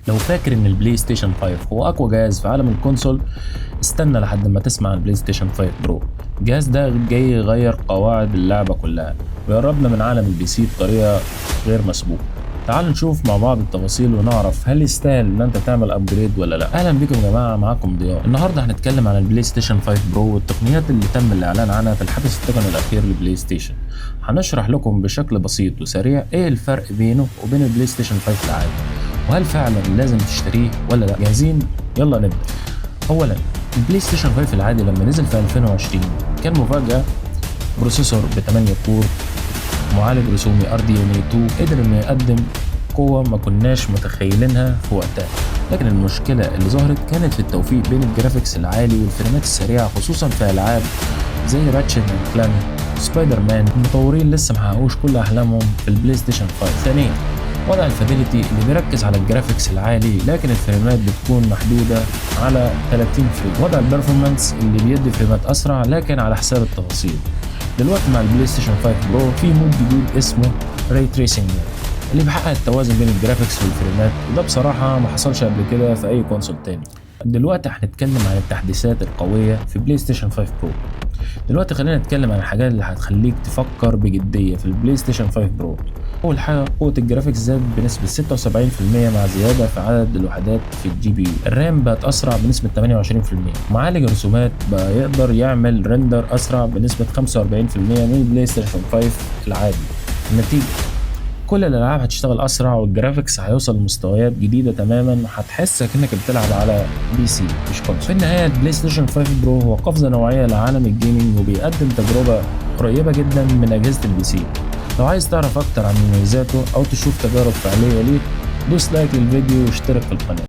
لو فاكر ان البلاي ستيشن 5 هو اقوى جهاز في عالم الكونسول، استنى لحد ما تسمع عن البلاي ستيشن 5 برو. الجهاز ده جاي يغير قواعد اللعبة كلها ويقربنا من عالم البي سي بطريقة غير مسبوقة. تعالوا نشوف مع بعض التفاصيل ونعرف هل يستاهل ان انت تعمل ابجريد ولا لا. اهلا بكم يا جماعه، معاكم ضياء. النهارده هنتكلم عن البلاي ستيشن 5 برو والتقنيات اللي تم الاعلان عنها في الحدث التقني الاخير للبلاي ستيشن. هنشرح لكم بشكل بسيط وسريع ايه الفرق بينه وبين البلاي ستيشن 5 العادي، وهل فعلا لازم تشتريه ولا لا. جاهزين؟ يلا نبدا. اولا، البلاي ستيشن 5 العادي لما نزل في 2020 كان مفاجاه. بروسيسور ب 8 كور، معالج رسومي RDNA 2 قدر انه يقدم قوة ما كناش متخيلينها في وقتها، لكن المشكلة اللي ظهرت كانت في التوفيق بين الجرافيكس العالي والفريمات السريعة، خصوصا في ألعاب زي راتشت اند كلانك سبايدر مان. المطورين لسه محققوش كل أحلامهم في البلاي ستيشن 5. ثانيا، وضع الفيديليتي اللي بيركز على الجرافيكس العالي لكن الفريمات بتكون محدودة على 30 فريم. وضع البرفورمانس اللي بيدي فريمات أسرع لكن على حساب التفاصيل. دلوقتي مع البلاي ستيشن 5 برو في مود جديد اسمه راي تريسنج اللي بيحقق التوازن بين الجرافيكس والفريمات، وده بصراحة ما حصلش قبل كده في أي كونسول تاني. دلوقتي هنتكلم عن التحديثات القوية في بلاي ستيشن 5 برو. دلوقتي خلينا نتكلم عن الحاجات اللي هتخليك تفكر بجدية في البلاي ستيشن 5 برو. أول حاجة، قوة الجرافيكس زادت بنسبة 76% مع زيادة في عدد الوحدات في الجي بي يو. الرام بقت أسرع بنسبة 28%. معالج الرسومات بقى يقدر يعمل ريندر أسرع بنسبة 45% من البلاي ستيشن 5 العادي. النتيجة، كل الالعاب هتشتغل اسرع والجرافيكس هيوصل لمستويات جديده تماما، هتحس كأنك بتلعب على بي سي مش كونسول. في النهايه البلاي ستيشن 5 برو هو قفزه نوعيه لعالم الجيمنج وبيقدم تجربه قريبه جدا من اجهزه البي سي. لو عايز تعرف اكتر عن مميزاته او تشوف تجارب فعليه ليه، دوس لايك للفيديو واشترك في القناه.